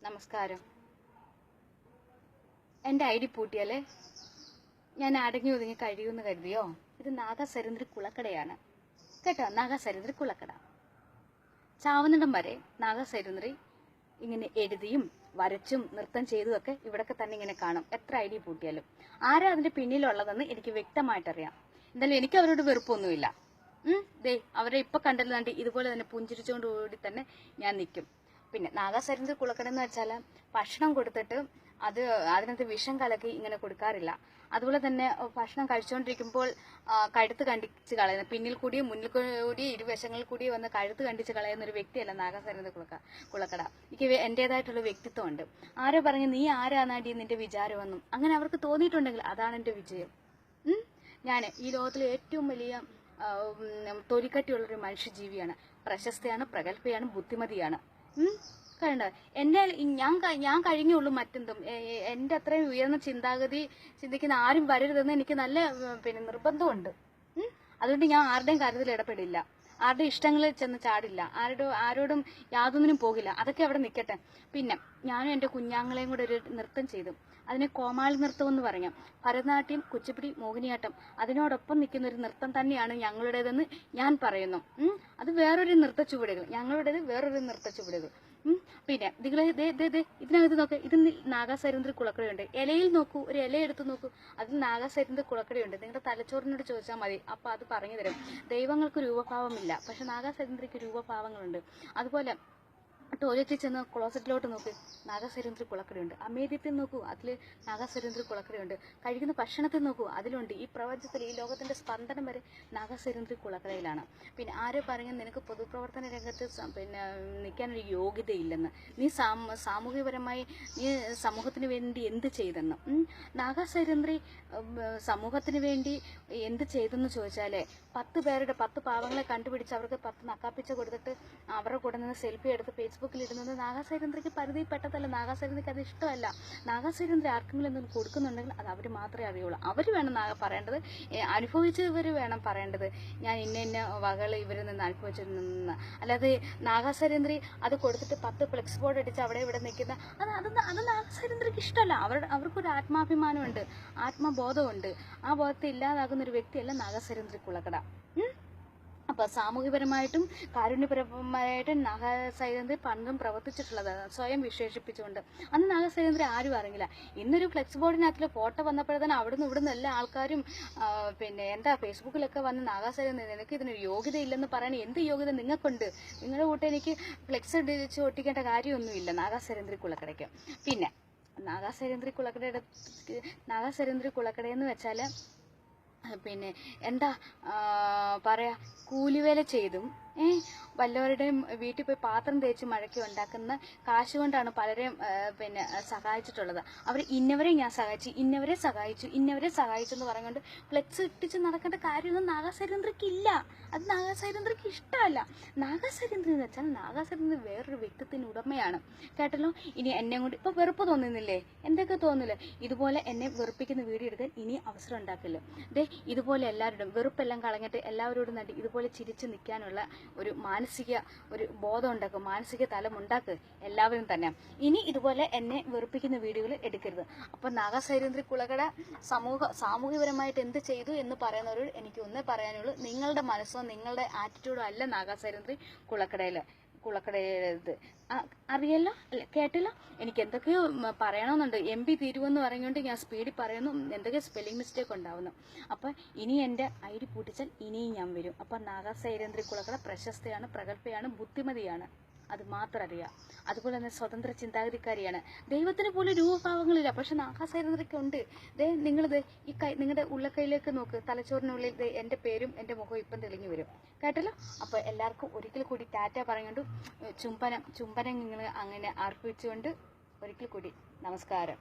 നമസ്കാരം. എൻ്റെ I D പൂട്ടിയാലേ ഞാൻ അടങ്ങി ഒതുങ്ങി കഴിയുമെന്ന് കരുതിയോ? ഇത് നാഗസരന്ദ്രി കുളക്കടയാണ് കേട്ടോ. നാഗസരന്ദ്രി കുളക്കട. ചാവുന്നിടം വരെ നാഗസരന്ദ്രി ഇങ്ങനെ എഴുതിയും വരച്ചും നൃത്തം ചെയ്തുമൊക്കെ ഇവിടൊക്കെ തന്നെ ഇങ്ങനെ കാണും. എത്ര ഐ ഡി പൂട്ടിയാലും ആരാ അതിന്റെ പിന്നിലുള്ളതെന്ന് എനിക്ക് വ്യക്തമായിട്ടറിയാം. എന്തായാലും എനിക്ക് അവരോട് വെറുപ്പൊന്നുമില്ല. അവരെ ഇപ്പൊ കണ്ടല്ലാണ്ട് ഇതുപോലെ തന്നെ പുഞ്ചിരിച്ചുകൊണ്ടുകൂടി തന്നെ ഞാൻ നിൽക്കും. പിന്നെ നാഗസരന്ദ്രി കുളക്കട എന്ന് വെച്ചാൽ ഭക്ഷണം കൊടുത്തിട്ട് അതിനകത്ത് വിഷം കലക്കി ഇങ്ങനെ കൊടുക്കാറില്ല. അതുപോലെ തന്നെ ഭക്ഷണം കഴിച്ചുകൊണ്ടിരിക്കുമ്പോൾ കഴുത്ത് കണ്ടിച്ച് കളയുന്ന, പിന്നിൽ കൂടിയും മുന്നിൽ കൂടിയും ഇരുവശങ്ങളിൽ കൂടി വന്ന് കഴുത്ത് കണ്ടിച്ച് കളയുന്ന ഒരു വ്യക്തിയല്ല നാഗസരന്ദ്രി കുളക്കട. എനിക്ക് എന്റേതായിട്ടുള്ള വ്യക്തിത്വമുണ്ട്. ആരോ പറഞ്ഞു നീ ആരാന്നാടി നിന്റെ വിചാരമെന്നും അങ്ങനെ അവർക്ക് തോന്നിയിട്ടുണ്ടെങ്കിൽ അതാണ് എന്റെ വിജയം. ഞാൻ ഈ ലോകത്തിലെ ഏറ്റവും വലിയ തൊലിക്കട്ടിയുള്ളൊരു മനുഷ്യജീവിയാണ്. പ്രശസ്തയാണ്, പ്രഗത്ഭയാണ്, ബുദ്ധിമതിയാണ്. കണ്ട എന്നെ ഞാൻ കഴിഞ്ഞുള്ളൂ. മറ്റെന്തും എൻ്റെ അത്രയും ഉയർന്ന ചിന്താഗതി ചിന്തിക്കുന്ന ആരും വരരുതെന്ന് എനിക്ക് നല്ല നിർബന്ധമുണ്ട്. അതുകൊണ്ട് ഞാൻ ആരുടെയും കാര്യത്തിൽ ഇടപെടില്ല, ആരുടെ ഇഷ്ടങ്ങളിൽ ചെന്ന് ചാടില്ല, ആരോടും യാതൊന്നിനും പോകില്ല. അതൊക്കെ അവിടെ നിൽക്കട്ടെ. പിന്നെ ഞാനും എൻ്റെ കുഞ്ഞാങ്ങളെയും കൂടെ ഒരു നൃത്തം ചെയ്തു. അതിനെ കോമാളി നൃത്തം എന്ന് പറയാം. ഭരതനാട്യം, കുച്ചിപ്പുടി, മോഹിനിയാട്ടം അതിനോടൊപ്പം നിൽക്കുന്ന ഒരു നൃത്തം തന്നെയാണ് ഞങ്ങളുടേതെന്ന് ഞാൻ പറയുന്നു. അത് വേറൊരു നൃത്ത ചുവടുകൾ, ഞങ്ങളുടേത് വേറൊരു നൃത്ത ചുവടുകൾ. പിന്നെ നിങ്ങൾ ഇതിനകത്ത് നോക്ക്, ഇത് നാഗസരന്ദ്രി കുളക്കടയുണ്ട്. ഇലയിൽ നോക്കൂ, ഒരു ഇല എടുത്ത് നോക്കൂ, അതിൽ നാഗസരന്ദ്രി കുളക്കടയുണ്ട്. നിങ്ങളുടെ തലച്ചോറിനോട് ചോദിച്ചാൽ മതി, അപ്പൊ അത് പറഞ്ഞു തരും. ദൈവങ്ങൾക്ക് രൂപഭാവമില്ല, പക്ഷെ നാഗസരന്ദ്രിക്ക് രൂപഭാവങ്ങളുണ്ട്. അതുപോലെ ടോയ്ലറ്റിൽ ചെന്ന് ക്ലോസറ്റിലോട്ട് നോക്ക്, നാഗസരന്ദ്രി കുളക്കടയുണ്ട്. അമേദ്യത്തിൽ നോക്കൂ, അതിൽ നാഗസരന്ദ്രി കുളക്കടയുണ്ട്. കഴിക്കുന്ന ഭക്ഷണത്തിൽ നോക്കൂ, അതിലുണ്ട്. ഈ പ്രപഞ്ചത്തിൽ, ഈ ലോകത്തിന്റെ സ്പന്ദനം വരെ നാഗസരന്ദ്രി കുളക്കടയിലാണ്. പിന്നെ ആരോ പറഞ്ഞു നിനക്ക് പൊതുപ്രവർത്തന രംഗത്ത് നിൽക്കാനൊരു യോഗ്യതയില്ലെന്ന്. നീ സാമൂഹികപരമായി നീ സമൂഹത്തിന് വേണ്ടി എന്ത് ചെയ്തെന്ന്. നാഗസരന്ദ്രി സമൂഹത്തിന് വേണ്ടി എന്ത് ചെയ്തെന്ന് ചോദിച്ചാലേ, 10 പാവങ്ങളെ കണ്ടുപിടിച്ച് അവർക്ക് 10 നക്കാപ്പിച്ച കൊടുത്തിട്ട് അവരുടെ കൂടെ നിന്ന് സെൽഫി എടുത്ത് ഫേസ്ബുക്കിൽ ഇടുന്നത് നാഗസരന്ദ്രിക്ക് പരിധിപ്പെട്ടതല്ല. നാഗസരന്ദ്രിക്ക് അത് ഇഷ്ടമല്ല. നാഗസരന്ദ്രി ആർക്കെങ്കിലും എന്തെങ്കിലും കൊടുക്കുന്നുണ്ടെങ്കിൽ അത് അവർ മാത്രമേ അറിയുള്ളൂ. അവർ വേണം പറയേണ്ടത്, അനുഭവിച്ചവർ വേണം പറയേണ്ടത്. ഞാൻ ഇന്ന വകൾ ഇവരിൽ നിന്ന് അനുഭവിച്ചിരുന്ന, അല്ലാതെ നാഗസരന്ദ്രി അത് കൊടുത്തിട്ട് 10 ഫ്ലെക്സ് ബോർഡ് അടിച്ച് അവിടെ ഇവിടെ നിൽക്കുന്ന അത് നാഗസരന്ദ്രിക്ക് ഇഷ്ടമല്ല. അവർക്കൊരു ആത്മാഭിമാനമുണ്ട്, ആത്മബോധമുണ്ട്. ആ ബോധത്തെ ഇല്ലാതാകുന്ന ഒരു വ്യക്തിയല്ല നാഗസരന്ദ്രി കുളക്കട. അപ്പൊ സാമൂഹികപരമായിട്ടും കാരുണ്യപരമായിട്ടും നാഗസരന്ദ്രി പണ്ടും പ്രവർത്തിച്ചിട്ടുള്ളത് സ്വയം വിശേഷിപ്പിച്ചുകൊണ്ട്. അന്ന് നാഗസരന്ദ്രി ആരും അറിയില്ല. ഇന്നൊരു ഫ്ലെക്സ് ബോർഡിനകത്തിലെ ഫോട്ടോ വന്നപ്പോഴത്തേന് അവിടുന്ന് ഇവിടുന്ന് എല്ലാ ആൾക്കാരും ഫേസ്ബുക്കിലൊക്കെ വന്ന് നാഗസരന്ദ്രി നിനക്ക് ഇതിനൊരു യോഗ്യതയില്ലെന്ന് പറയണേ. എന്ത് യോഗ്യത നിങ്ങൾക്കുണ്ട്? നിങ്ങളുടെ കൂട്ടം എനിക്ക് ഫ്ലെക്സ് അടിച്ച് ഒട്ടിക്കേണ്ട കാര്യമൊന്നുമില്ല നാഗസരന്ദ്രി കുളക്കടയ്ക്ക്. പിന്നെ നാഗസരന്ദ്രി കുളക്കടയെന്ന് വെച്ചാൽ പിന്നെ എന്താ പറയാ, കൂലിവേല ചെയ്തും വല്ലവരുടെയും വീട്ടിൽ പോയി പാത്രം തേച്ച് മഴയ്ക്ക് ഉണ്ടാക്കുന്ന കാശ് കൊണ്ടാണ് പലരെയും സഹായിച്ചിട്ടുള്ളത്. അവർ ഇന്നവരെ ഞാൻ സഹായിച്ചു, ഇന്നവരെ സഹായിച്ചു എന്ന് പറഞ്ഞുകൊണ്ട് ഫ്ലെക്സ് ഇട്ടിച്ച് നടക്കേണ്ട കാര്യമൊന്നും നാഗസരന്ദ്രിക്ക് ഇല്ല. അത് നാഗസരന്ദ്രിക്ക് ഇഷ്ടമല്ല. നാഗസരന്ദ്രി എന്ന് വെച്ചാൽ നാഗസരന്ദ്രി വേറൊരു വ്യക്തിത്വത്തിന് ഉടമയാണ്. കേട്ടല്ലോ. ഇനി എന്നെ കൊണ്ട് ഇപ്പൊ വെറുപ്പ് തോന്നുന്നില്ലേ? എന്തൊക്കെ തോന്നില്ല? ഇതുപോലെ എന്നെ വെറുപ്പിക്കുന്ന വീഡിയോ എടുക്കാൻ ഇനി അവസരം ഉണ്ടാക്കില്ല. ഇതുപോലെ എല്ലാവരോടും വെറുപ്പെല്ലാം കളഞ്ഞിട്ട് എല്ലാവരോടും നടി ഇതുപോലെ ചിരിച്ചു നിൽക്കാനുള്ള ഒരു ബോധം ഉണ്ടാക്കുക, മാനസിക തലം ഉണ്ടാക്കുക എല്ലാവരും തന്നെ. ഇനി ഇതുപോലെ എന്നെ വെറുപ്പിക്കുന്ന വീഡിയോകൾ എടുക്കരുത്. അപ്പൊ നാഗസരന്ദ്രി കുളക്കട സാമൂഹികപരമായിട്ട് എന്ത് ചെയ്തു എന്ന് പറയുന്നവരോട് എനിക്ക് ഒന്നേ പറയാനുള്ളൂ, നിങ്ങളുടെ മനസ്സോ നിങ്ങളുടെ ആറ്റിറ്റ്യൂഡോ അല്ല നാഗസരന്ദ്രി കുളക്കടയത്. അറിയല്ലോ, അല്ല കേട്ടല്ലോ. എനിക്ക് എന്തൊക്കെയോ പറയണമെന്നുണ്ട്. MP തീരുവെന്ന് പറഞ്ഞുകൊണ്ട് ഞാൻ സ്പീഡിൽ പറയുന്നു, എന്തൊക്കെയോ സ്പെല്ലിംഗ് മിസ്റ്റേക്ക് ഉണ്ടാവുന്നു. അപ്പം ഇനി എൻ്റെ ഐ ഡി പൂട്ടിച്ചാൽ ഇനിയും ഞാൻ വരും. അപ്പം നാഗസരന്ദ്രി കുളക്കട പ്രശസ്തയാണ്, പ്രഗത്ഭയാണ്, ബുദ്ധിമതിയാണ്. അത് മാത്രം അറിയാം. അതുപോലെ തന്നെ സ്വതന്ത്ര ചിന്താഗതിക്കാരിയാണ്. ദൈവത്തിന് പോലും രൂപഭാവങ്ങളില്ല, പക്ഷെ നാഗസരന്ദ്രിക്ക് ഉണ്ട്. നിങ്ങളുടെ ഉള്ളക്കൈയിലേക്ക് നോക്ക്, തലച്ചോറിനുള്ളിൽ എൻ്റെ പേരും എൻ്റെ മുഖവും ഇപ്പം തെളിഞ്ഞു വരും. കേട്ടല്ലോ. അപ്പോൾ എല്ലാവർക്കും ഒരിക്കൽ കൂടി ടാറ്റ പറഞ്ഞുകൊണ്ട് ചുംബനം നിങ്ങൾ അങ്ങനെ അർപ്പിച്ചുകൊണ്ട് ഒരിക്കൽ കൂടി നമസ്കാരം.